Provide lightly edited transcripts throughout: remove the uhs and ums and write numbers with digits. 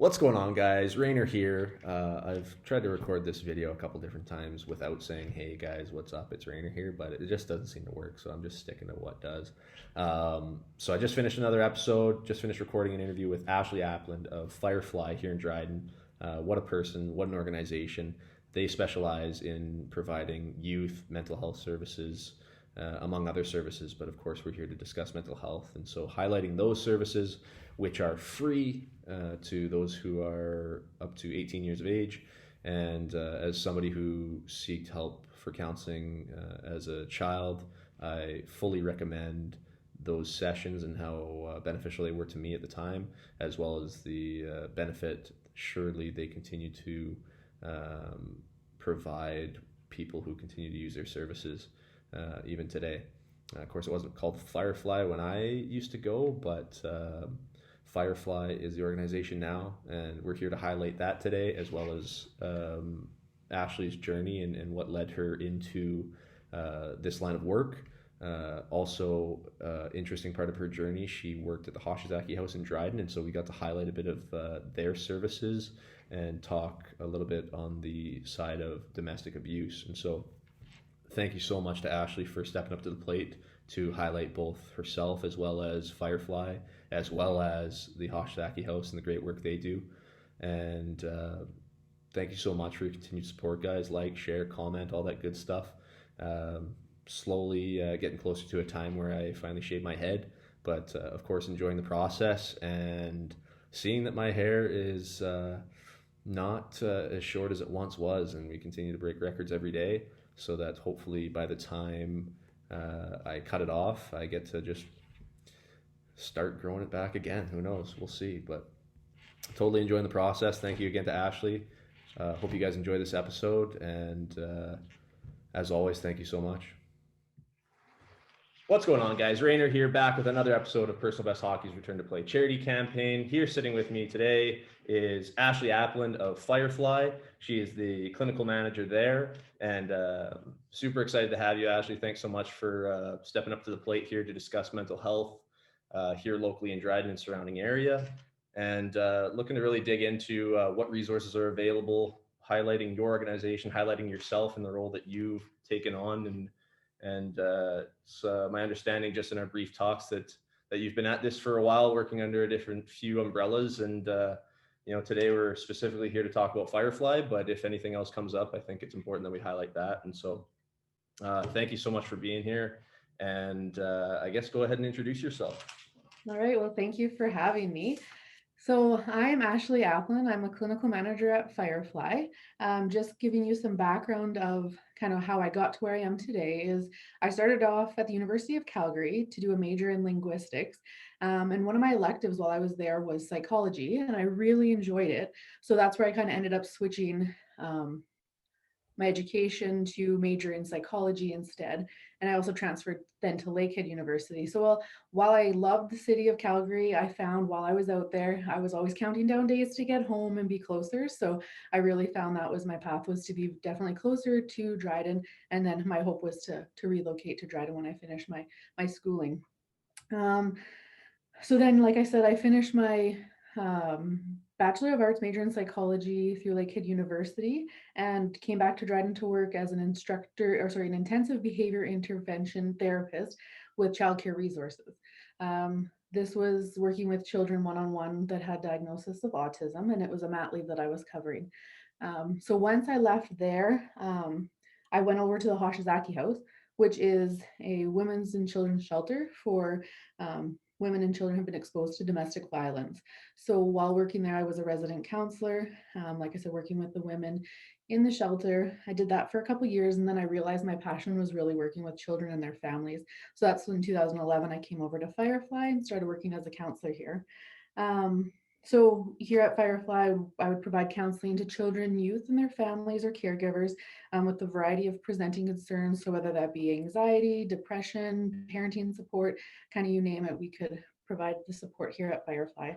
What's going on, guys? Rainer here. I've tried to record this video a couple different times without saying, "Hey guys, what's up?" It's Rainer here, but it just doesn't seem to work, so I'm just sticking to what does. So I just finished another episode. Just finished recording an interview with Ashley Apland of Firefly here in Dryden. What a person! What an organization! They specialize in providing youth mental health services, among other services. But of course, we're here to discuss mental health, and so highlighting those services, which are free to those who are up to 18 years of age. And as somebody who seeked help for counseling as a child, I fully recommend those sessions and how beneficial they were to me at the time, as well as the benefit surely they continue to provide people who continue to use their services even today. Of course, it wasn't called Firefly when I used to go, but Firefly is the organization now, and we're here to highlight that today, as well as Ashley's journey and what led her into this line of work. Also, interesting part of her journey, she worked at the Hoshizaki House in Dryden, and so we got to highlight a bit of their services and talk a little bit on the side of domestic abuse. And so thank you so much to Ashley for stepping up to the plate to highlight both herself as well as Firefly, as well as the Hoshizaki House and the great work they do. And thank you so much for your continued support, guys. Like, share, comment, all that good stuff. Slowly getting closer to a time where I finally shave my head, but of course enjoying the process and seeing that my hair is not as short as it once was, and we continue to break records every day, so that hopefully by the time I cut it off, I get to just start growing it back again. Who knows? We'll see. But totally enjoying the process. Thank you again to Ashley. Hope you guys enjoy this episode. And as always, thank you so much. What's going on, guys? Rainer here, back with another episode of Personal Best Hockey's Return to Play charity campaign. Here sitting with me today is Ashley Apland of Firefly. She is the clinical manager there, and super excited to have you, Ashley. Thanks so much for stepping up to the plate here to discuss mental health here locally in Dryden and surrounding area, and looking to really dig into what resources are available, highlighting your organization, highlighting yourself and the role that you've taken on. And it's my understanding, just in our brief talks, that you've been at this for a while, working under a different few umbrellas. And today we're specifically here to talk about Firefly, but if anything else comes up, I think it's important that we highlight that. And so thank you so much for being here. And I guess go ahead and introduce yourself. All right. Well, thank you for having me. So I'm Ashley Apland. I'm a clinical manager at Firefly. Just giving you some background of kind of how I got to where I am today is I started off at the University of Calgary to do a major in linguistics. And one of my electives while I was there was psychology, and I really enjoyed it. So that's where I kind of ended up switching my education to major in psychology instead. And I also transferred then to Lakehead University. So while I loved the city of Calgary, I found while I was out there, I was always counting down days to get home and be closer. So I really found that was my path, was to be definitely closer to Dryden. And then my hope was to relocate to Dryden when I finished my schooling. So then, like I said, I finished my Bachelor of Arts major in psychology through Lakehead University and came back to Dryden to work as an an intensive behavior intervention therapist with childcare resources. This was working with children one-on-one that had diagnosis of autism, and it was a mat leave that I was covering. So once I left there, I went over to the Hoshizaki House, which is a women's and children's shelter for women and children who have been exposed to domestic violence. So while working there, I was a resident counselor, like I said, working with the women in the shelter. I did that for a couple of years, and then I realized my passion was really working with children and their families. So that's when in 2011, I came over to Firefly and started working as a counselor here. So here at Firefly, I would provide counseling to children, youth, and their families or caregivers with a variety of presenting concerns. So whether that be anxiety, depression, parenting support, kind of you name it, we could provide the support here at Firefly.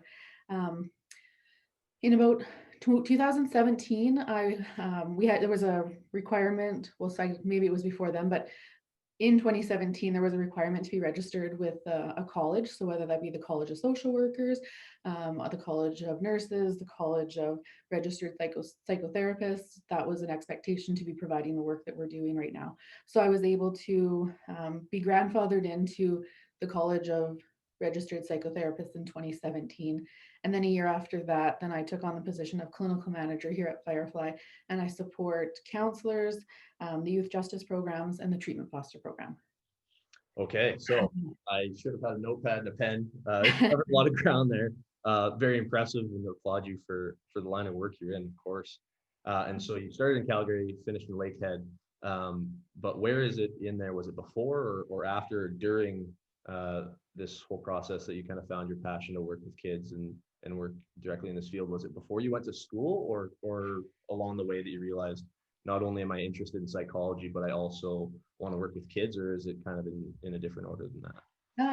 In about 2017, there was a requirement, well, maybe it was before then, but in 2017, there was a requirement to be registered with a college. So whether that be the College of Social Workers, the College of Nurses, the College of Registered Psychotherapists, that was an expectation to be providing the work that we're doing right now. So I was able to be grandfathered into the College of Registered Psychotherapists in 2017. And then a year after that, then I took on the position of clinical manager here at Firefly, and I support counselors, the youth justice programs, and the treatment foster program. Okay, so I should have had a notepad and a pen. Covered a lot of ground there. Very impressive, and applaud you for the line of work you're in, of course. And so you started in Calgary, finished in Lakehead. But where is it in there? Was it before or after or during this whole process that you kind of found your passion to work with kids and work directly in this field? Was it before you went to school or along the way that you realized not only am I interested in psychology, but I also want to work with kids, or is it kind of in a different order than that?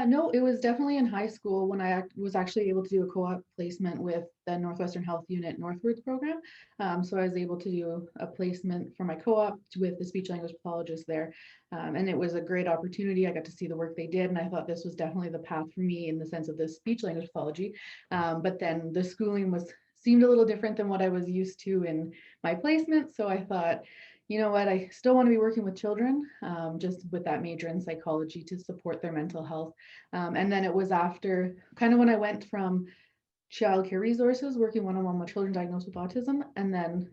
No, it was definitely in high school when I was actually able to do a co-op placement with the Northwestern Health Unit Northwards program. So I was able to do a placement for my co-op with the speech language pathologist there. And it was a great opportunity. I got to see the work they did, and I thought this was definitely the path for me in the sense of the speech language pathology. But then the schooling seemed a little different than what I was used to in my placement. So I thought, you know what, I still want to be working with children, just with that major in psychology to support their mental health. And then it was after kind of when I went from childcare resources, working one-on-one with children diagnosed with autism, and then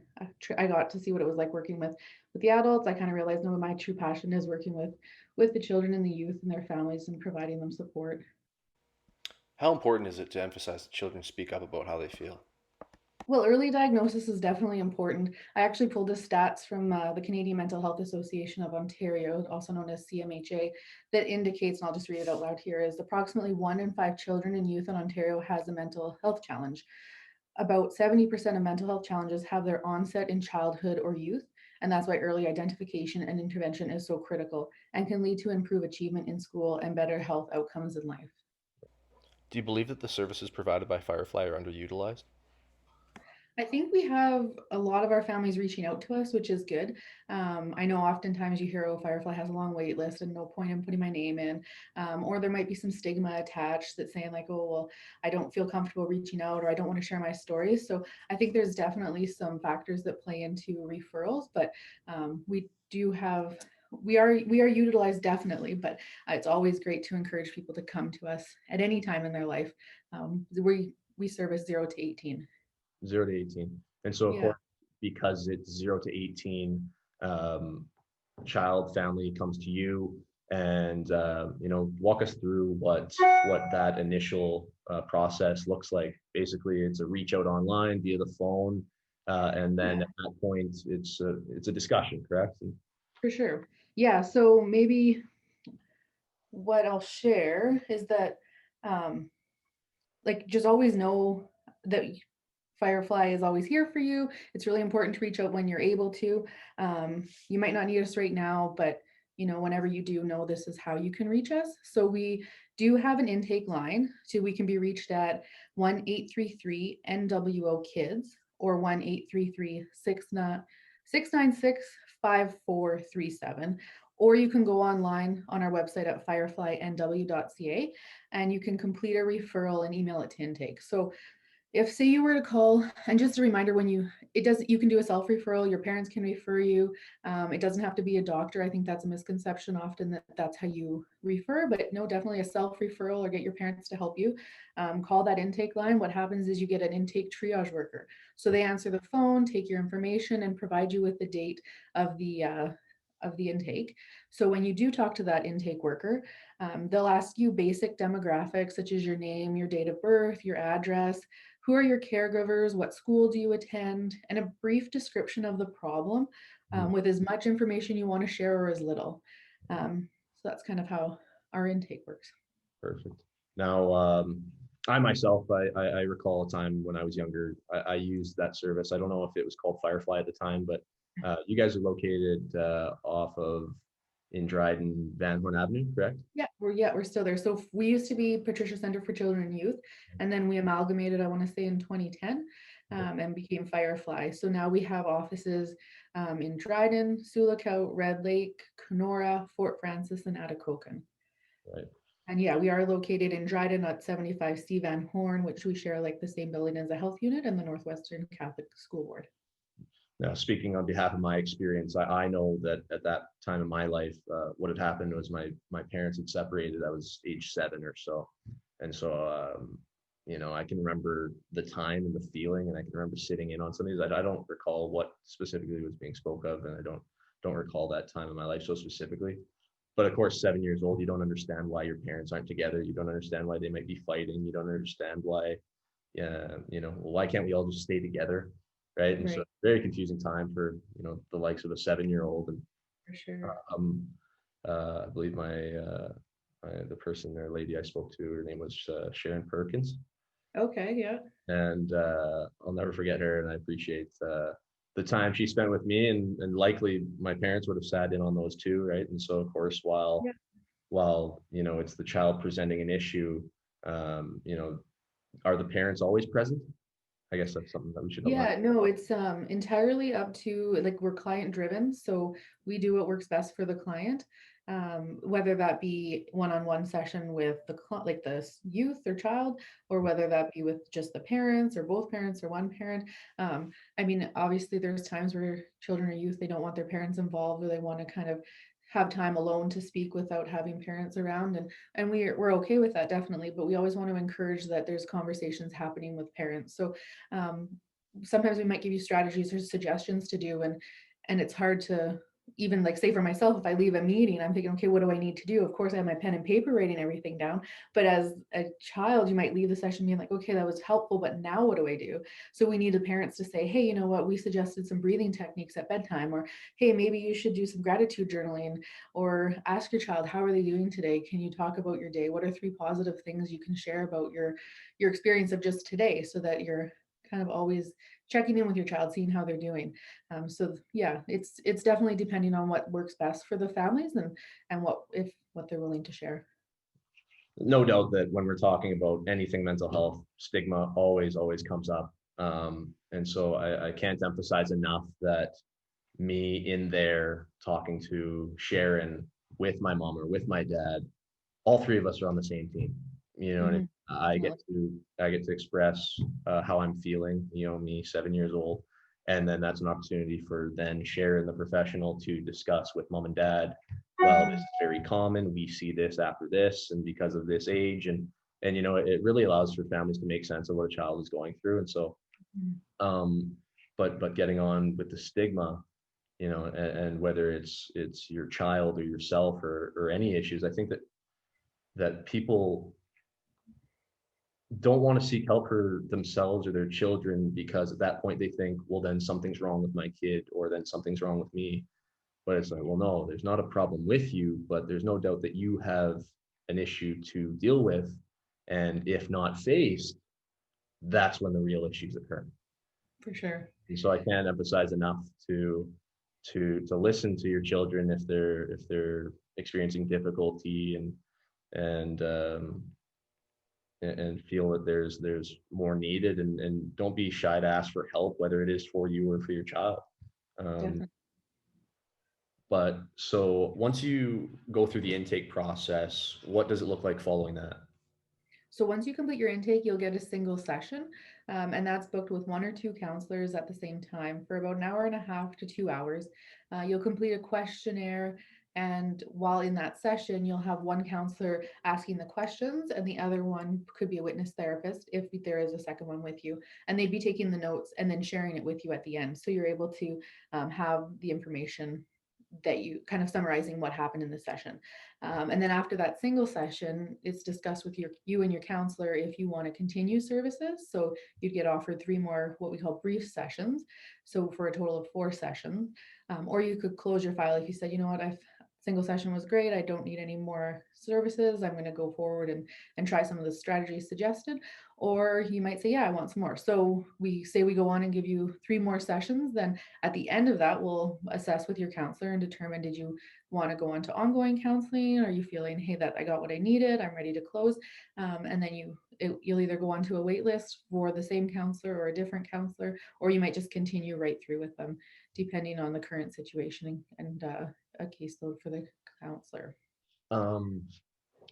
I got to see what it was like working with the adults. I kind of realized, no, my true passion is working with the children and the youth and their families and providing them support. How important is it to emphasize that children speak up about how they feel? Well, early diagnosis is definitely important. I actually pulled the stats from the Canadian Mental Health Association of Ontario, also known as CMHA, that indicates, and I'll just read it out loud here, is approximately 1 in 5 children and youth in Ontario has a mental health challenge. About 70% of mental health challenges have their onset in childhood or youth, and that's why early identification and intervention is so critical and can lead to improved achievement in school and better health outcomes in life. Do you believe that the services provided by Firefly are underutilized? I think we have a lot of our families reaching out to us, which is good. I know oftentimes you hear, oh, Firefly has a long wait list and no point in putting my name in. Or there might be some stigma attached that's saying, like, oh, well, I don't feel comfortable reaching out or I don't want to share my stories. So I think there's definitely some factors that play into referrals, but we do have. We are utilized definitely, but it's always great to encourage people to come to us at any time in their life. We service 0 to 18. 0 to 18. And so, of Yeah. course, because it's 0 to 18, child family comes to you, and walk us through what that initial process looks like. Basically, it's a reach out online via the phone, and then Yeah, at that point, it's a discussion, correct? for sure. Yeah, so maybe what I'll share is that um like just always know that Firefly is always here for you. It's really important to reach out when you're able to. You might not need us right now, but whenever you do, know this is how you can reach us. So we do have an intake line. So we can be reached at 1-833-NWO Kids or 1-833-696-5437. Or you can go online on our website at fireflynw.ca and you can complete a referral and email it to intake. So if say you were to call, and just a reminder, when you can do a self referral, your parents can refer you. It doesn't have to be a doctor. I think that's a misconception often that that's how you refer, but no, definitely a self referral or get your parents to help you. Call that intake line. What happens is you get an intake triage worker. So they answer the phone, take your information, and provide you with the date of the intake. So when you do talk to that intake worker, they'll ask you basic demographics such as your name, your date of birth, your address, who are your caregivers, what school do you attend, and a brief description of the problem with as much information you want to share or as little. So that's kind of how our intake works. Perfect. Now, I myself, I recall a time when I was younger, I used that service. I don't know if it was called Firefly at the time, but you guys are located off of in Dryden, Van Horn Avenue, correct? Yeah, we're still there. So we used to be Patricia Center for Children and Youth, and then we amalgamated, I want to say in 2010. and became Firefly. So now we have offices in Dryden, Sioux Lookout, Red Lake, Kenora, Fort Francis, and Atikokan. Right. And yeah, we are located in Dryden at 75 C Van Horn, which we share like the same building as the health unit and the Northwestern Catholic School Board. Now, speaking on behalf of my experience, I know that at that time in my life, what had happened was my parents had separated. I was age 7 or so, and so I can remember the time and the feeling, and I can remember sitting in on some of these. I don't recall what specifically was being spoke of, and I don't recall that time in my life so specifically. But of course, 7 years old, you don't understand why your parents aren't together. You don't understand why they might be fighting. You don't understand why, well, why can't we all just stay together? Right. And so Right, very confusing time for, the likes of a 7-year-old. And for sure. I believe the person or lady I spoke to, her name was Sharon Perkins. Okay, yeah. And I'll never forget her. And I appreciate the time she spent with me, and likely my parents would have sat in on those too. Right. And so, of course, while, Yeah. it's the child presenting an issue, are the parents always present? I guess that's something that we should align. Yeah, no, it's entirely up to like we're client driven, so we do what works best for the client. Whether that be one-on-one session with like the youth or child, or whether that be with just the parents or both parents or one parent. I mean, obviously there's times where children or youth, they don't want their parents involved, or they want to kind of have time alone to speak without having parents around, and we're okay with that, definitely, but we always want to encourage that there's conversations happening with parents. So um, sometimes we might give you strategies or suggestions to do, and it's hard to even like say for myself, if I leave a meeting, I'm thinking, okay, what do I need to do? Of course I have my pen and paper writing everything down, but as a child you might leave the session being like, okay, that was helpful, but now what do I do? So we need the parents to say, hey, you know what, we suggested some breathing techniques at bedtime, or hey, maybe you should do some gratitude journaling, or ask your child, how are they doing today? Can you talk about your day? What are 3 positive things you can share about your experience of just today, so that you're kind of always checking in with your child, seeing how they're doing. So yeah, it's definitely depending on what works best for the families, and what they're willing to share. No doubt that when we're talking about anything mental health, stigma always comes up. And so I can't emphasize enough that me in there talking to Sharon with my mom or with my dad, all 3 of us are on the same team. And Mhm, I get definitely. to express how I'm feeling. Me, 7 years old, and then that's an opportunity for then Sharon, the professional, to discuss with mom and dad. Well, this is very common. We see this after this, and because of this age, and it really allows for families to make sense of what a child is going through. And so, Mhm. um, but getting on with the stigma, and whether it's your child or yourself or any issues, I think that people don't want to seek help for themselves or their children, because at that point they think, well, then something's wrong with my kid, or then something's wrong with me. But it's like, well, no, there's not a problem with you, but there's no doubt that you have an issue to deal with. And if not faced, that's when the real issues occur. For sure. And so I can't emphasize enough to listen to your children if they're experiencing difficulty, and feel that there's more needed, and don't be shy to ask for help, whether it is for you or for your child. um, Definitely. but so once you go through the intake process, what does it look like following that? So once you complete your intake, you'll get a single session, and that's booked with 1 or 2 counselors at the same time for about an hour and a half to 2 hours. You'll complete a questionnaire, and while in that session, you'll have one counselor asking the questions, and the other one could be a witness therapist if there is a second one with you, and they'd be taking the notes and then sharing it with you at the end, so you're able to have the information that you kind of summarizing what happened in the session. And then after that single session, it's discussed with you and your counselor if you want to continue services. So you'd get offered 3 more what we call brief sessions. So for a total of 4 sessions. Or you could close your file if you said, you know what, single session was great. I don't need any more services. I'm going to go forward and try some of the strategies suggested. Or you might say, yeah, I want some more. So we say we go on and give you 3 more sessions. Then at the end of that, we'll assess with your counselor and determine, did you want to go on to ongoing counseling? Are you feeling, hey, that I got what I needed, I'm ready to close? And then you'll either go on to a wait list for the same counselor or a different counselor, or you might just continue right through with them, depending on the current situation and a caseload for the counselor.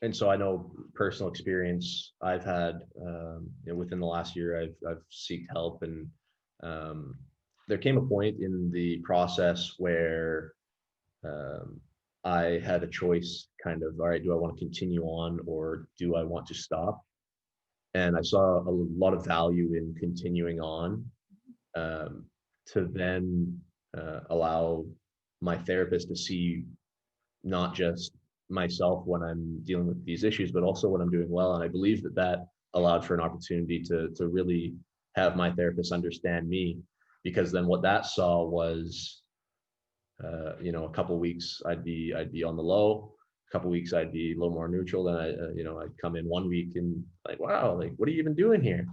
And so I know personal experience I've had, within the last year, I've sought help, and there came a point in the process where I had a choice, kind of, all right, do I want to continue on or do I want to stop? And I saw a lot of value in continuing on, to then allow my therapist to see not just myself when I'm dealing with these issues, but also when I'm doing well. And I believe that allowed for an opportunity to really have my therapist understand me, because then what that saw was, a couple of weeks I'd be on the low, a couple of weeks I'd be a little more neutral. Then I'd come in one week and like, wow, like, what are you even doing here?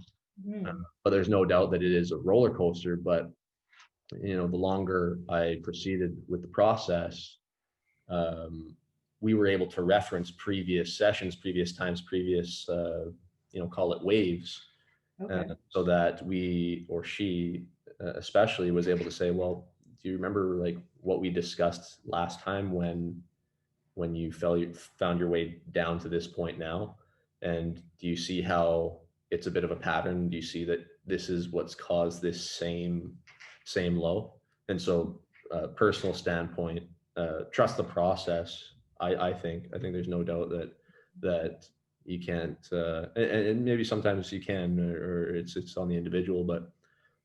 But there's no doubt that it is a roller coaster. But the longer I proceeded with the process, we were able to reference previous sessions, previous times, previous, call it waves, Okay. so that we, or she especially, was able to say, well, do you remember like what we discussed last time when you found your way down to this point now? And do you see how it's a bit of a pattern? Do you see that this is what's caused this same low? And so, personal standpoint, trust the process. I think there's no doubt that you can't, and maybe sometimes you can, or it's on the individual, but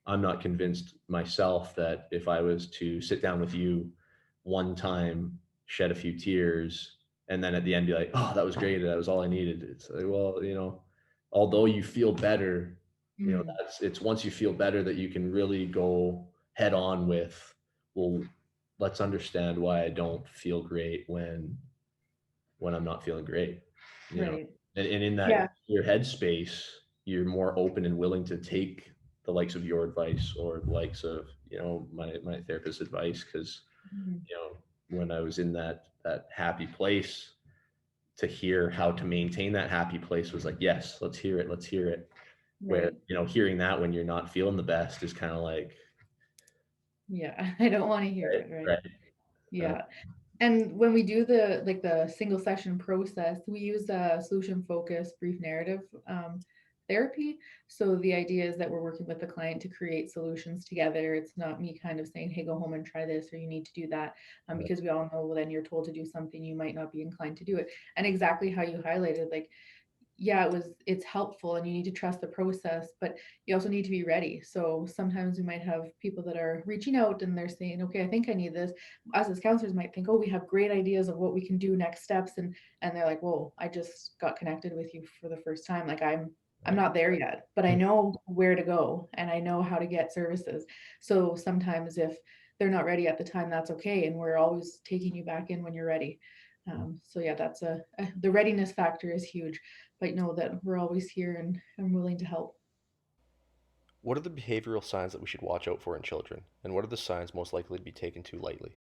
I'm not convinced myself that if I was to sit down with you one time, shed a few tears, and then at the end be like, oh, that was great, that was all I needed. It's like, well, although you feel better, it's once you feel better that you can really go head on with, well, let's understand why I don't feel great when I'm not feeling great, Right. and in that, Yeah. your headspace, you're more open and willing to take the likes of your advice, or the likes of, my therapist's advice. Because, Mhm. when I was in that happy place, to hear how to maintain that happy place was like, yes, let's hear it, let's hear it. Where, Right. hearing that when you're not feeling the best is kind of like, Yeah. I don't want to hear right, it. Right. right, Yeah. And when we do the single session process, we use a solution focused brief narrative therapy. So the idea is that we're working with the client to create solutions together. It's not me kind of saying, hey, go home and try this, or you need to do that, right, because we all know when you're told to do something, you might not be inclined to do it. And exactly how you highlighted, like, yeah, it's helpful and you need to trust the process, but you also need to be ready. So sometimes we might have people that are reaching out and they're saying, okay, I think I need this. Us as counselors might think, oh, we have great ideas of what we can do next steps. And they're like, whoa, I just got connected with you for the first time. Like I'm right. not there yet, but I know where to go and I know how to get services. So sometimes if they're not ready at the time, that's okay. And we're always taking you back in when you're ready. So yeah, that's the readiness factor is huge, but know that we're always here and willing to help. What are the behavioral signs that we should watch out for in children? And what are the signs most likely to be taken too lightly?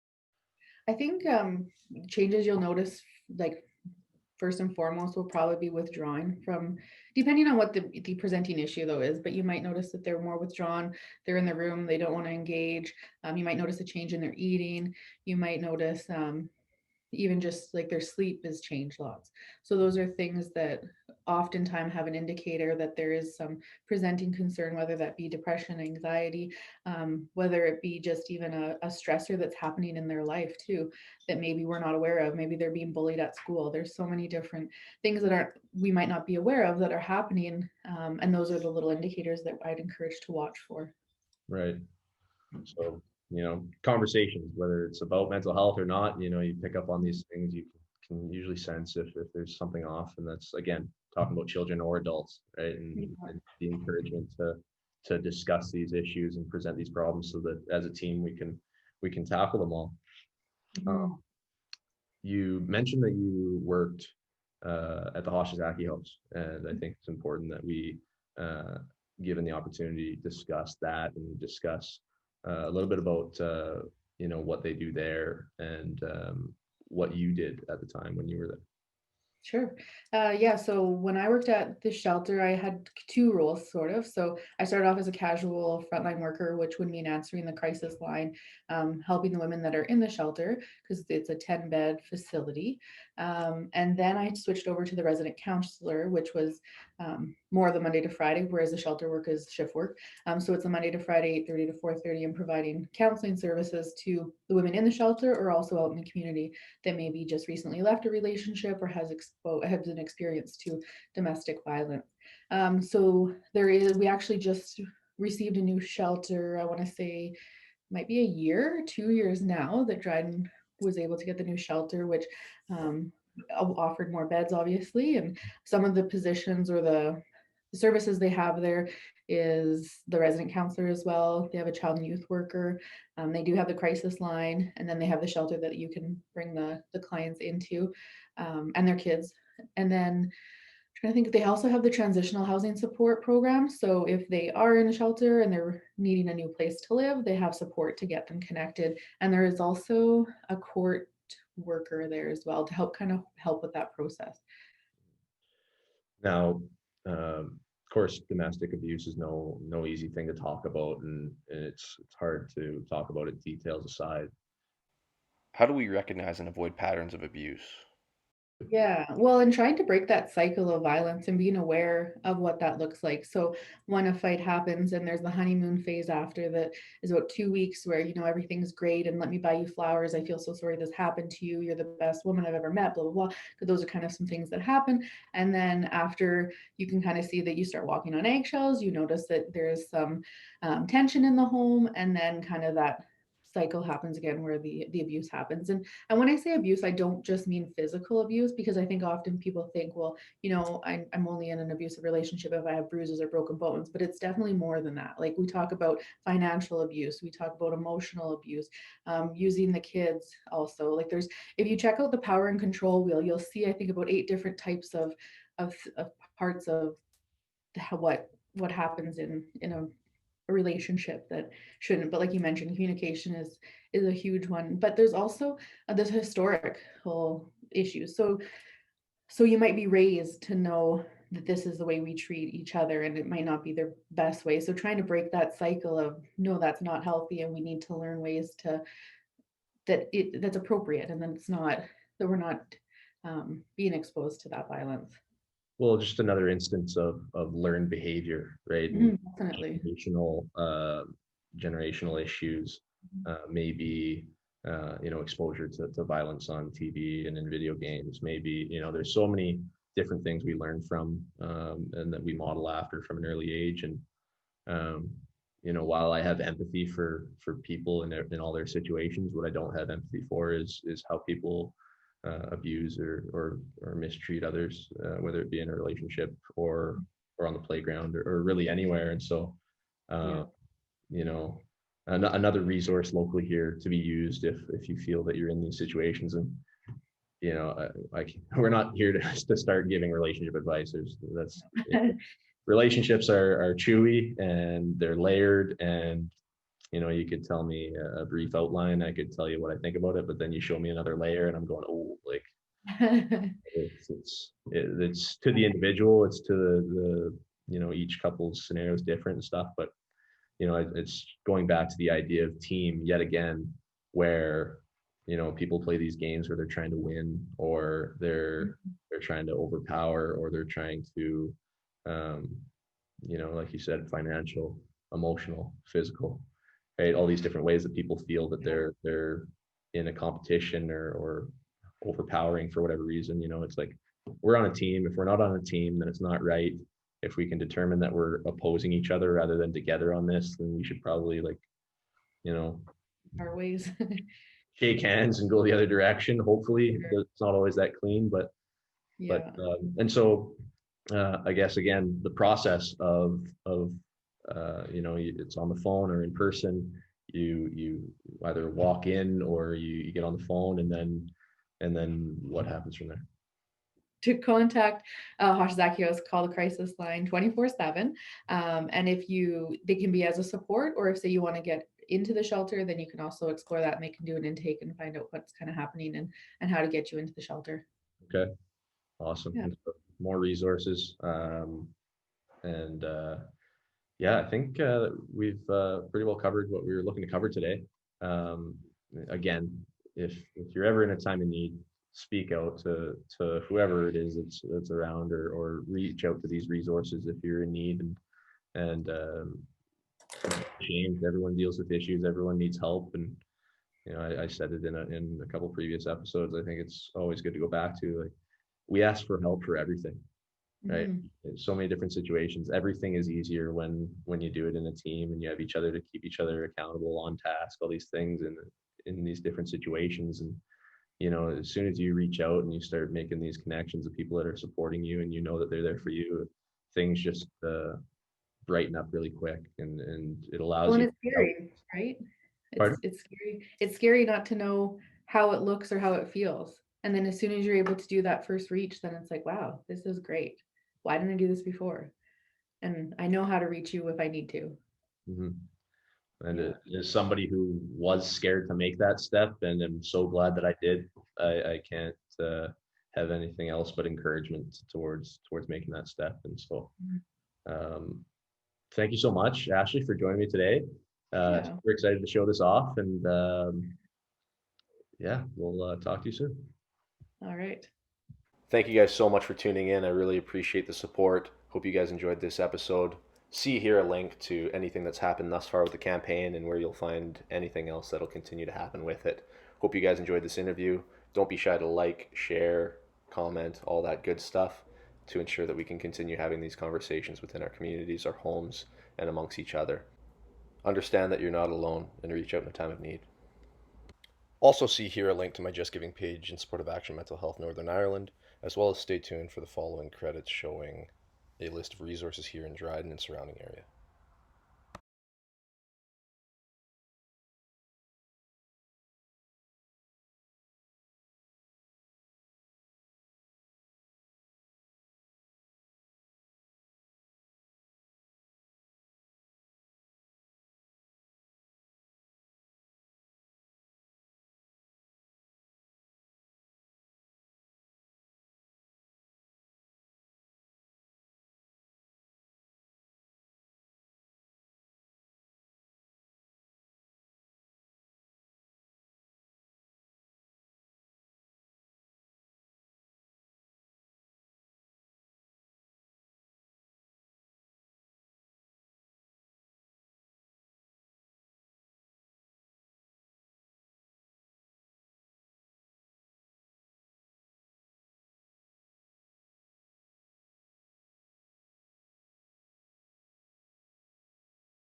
I think changes you'll notice, like first and foremost, will probably be withdrawing from, depending on what the presenting issue though is, but you might notice that they're more withdrawn, they're in the room, they don't want to engage. You might notice a change in their eating. You might notice even just like their sleep has changed lots. So those are things that oftentimes have an indicator that there is some presenting concern, whether that be depression, anxiety, whether it be just even a stressor that's happening in their life too, that maybe we're not aware of. Maybe they're being bullied at school. There's so many different things that aren't, we might not be aware of, that are happening. And those are the little indicators that I'd encourage to watch for. Right. So, conversations, whether it's about mental health or not, you pick up on these things, you can usually sense if there's something off. And that's, again, talking about children or adults, right? And the encouragement to discuss these issues and present these problems so that as a team we can tackle them all. Mhm. you mentioned that you worked at the Hoshizaki House, and I think it's important that we, given the opportunity, discuss that and discuss a little bit about what they do there and what you did at the time when you were there. Sure. Yeah. So when I worked at the shelter, I had two roles, sort of. So I started off as a casual frontline worker, which would mean answering the crisis line, helping the women that are in the shelter because it's a 10-bed facility. And then I switched over to the resident counselor, which was more the Monday to Friday, whereas the shelter work is shift work. So it's a Monday to Friday, 8:30 to 4:30, and providing counseling services to the women in the shelter or also out in the community that maybe just recently left a relationship or has an experience to domestic violence. So we actually just received a new shelter. I want to say might be a year, 2 years now that Dryden was able to get the new shelter, which offered more beds, obviously, and some of the positions or the services they have there is the resident counselor as well. They have a child and youth worker. They do have the crisis line, and then they have the shelter that you can bring the clients into and their kids. And then I think they also have the transitional housing support program. So if they are in a shelter and they're needing a new place to live, they have support to get them connected. And there is also a court worker there as well to help with that process. Now, of course, domestic abuse is no easy thing to talk about, and it's hard to talk about it details aside. How do we recognize and avoid patterns of abuse? Yeah, well, and trying to break that cycle of violence and being aware of what that looks like. So when a fight happens and there's the honeymoon phase after that is about 2 weeks where, everything's great and let me buy you flowers. I feel so sorry this happened to you. You're the best woman I've ever met, blah, blah, blah. Because those are kind of some things that happen. And then after you can kind of see that you start walking on eggshells, you notice that there's some tension in the home, and then kind of that cycle happens again where the abuse happens. And when I say abuse, I don't just mean physical abuse, because I think often people think, well, I'm only in an abusive relationship if I have bruises or broken bones, but it's definitely more than that. Like we talk about financial abuse, we talk about emotional abuse, using the kids also. Like if you check out the power and control wheel, you'll see, I think, about 8 different types of parts of what happens in a relationship that shouldn't. But like you mentioned, communication is a huge one. But there's also this historical issues. So you might be raised to know that this is the way we treat each other, and it might not be their best way. So trying to break that cycle of no, that's not healthy, and we need to learn ways that's appropriate, and then it's not that we're not being exposed to that violence. Well, just another instance of learned behavior, right? And Definitely. generational issues, maybe exposure to violence on TV and in video games. Maybe there's so many different things we learn from and that we model after from an early age. And while I have empathy for people in all their situations, what I don't have empathy for is how people abuse or mistreat others, whether it be in a relationship or on the playground or really anywhere. And so, Yeah. you know, another resource locally here to be used if you feel that you're in these situations. And like we're not here to start giving relationship advice. Relationships are chewy and they're layered, and you could tell me a brief outline, I could tell you what I think about it, but then you show me another layer and I'm going, oh, like it's to the individual, it's to the each couple's scenario is different and stuff. But it's going back to the idea of team yet again, where people play these games where they're trying to win, or they're trying to overpower, or they're trying to um, like you said, financial, emotional, physical, right? All these different ways that people feel that they're in a competition or overpowering for whatever reason. It's like we're on a team. If we're not on a team, then it's not right. If we can determine that we're opposing each other rather than together on this, then we should probably you know Our ways. shake hands and go the other direction. Hopefully, Sure. it's not always that clean, but Yeah. and so I guess again the process of it's on the phone or in person. You either walk in or you get on the phone, and And then what happens from there? To contact Hoshizaki House, call the crisis line 24/7. And if they can be as a support, or if say you want to get into the shelter, then you can also explore that, and they can do an intake and find out what's kind of happening and how to get you into the shelter. Okay, awesome. Yeah. And so more resources. And yeah, I think we've pretty well covered what we were looking to cover today. Um, Again, if you're ever in a time of need, speak out to whoever it is that's around, or reach out to these resources if you're in need. And change. Everyone deals with issues. Everyone needs help. And I said it in a couple previous episodes. I think it's always good to go back to, like, we ask for help for everything, right? Mhm. In so many different situations, everything is easier when you do it in a team and you have each other to keep each other accountable, on task, all these things in these different situations. And as soon as you reach out and you start making these connections of people that are supporting you, and you know that they're there for you, things just brighten up really quick, and it Well, allows and you. it's scary, right? Pardon? It's scary. It's scary not to know how it looks or how it feels. And then as soon as you're able to do that first reach, then it's like, wow, this is great. Why didn't I do this before? And I know how to reach you if I need to. Mhm. And Yeah. as somebody who was scared to make that step, and I'm so glad that I did, I can't have anything else but encouragement towards making that step. And so, Mhm. um, thank you so much, Ashley, for joining me today. Yeah. Super excited to show this off, and yeah, we'll talk to you soon. All right. Thank you guys so much for tuning in. I really appreciate the support. Hope you guys enjoyed this episode. See here a link to anything that's happened thus far with the campaign, and where you'll find anything else that'll continue to happen with it. Hope you guys enjoyed this interview. Don't be shy to like, share, comment, all that good stuff, to ensure that we can continue having these conversations within our communities, our homes, and amongst each other. Understand that you're not alone, and reach out in a time of need. Also, see here a link to my Just Giving page in support of Action Mental Health Northern Ireland, as well as stay tuned for the following credits showing a list of resources here in Dryden and surrounding area.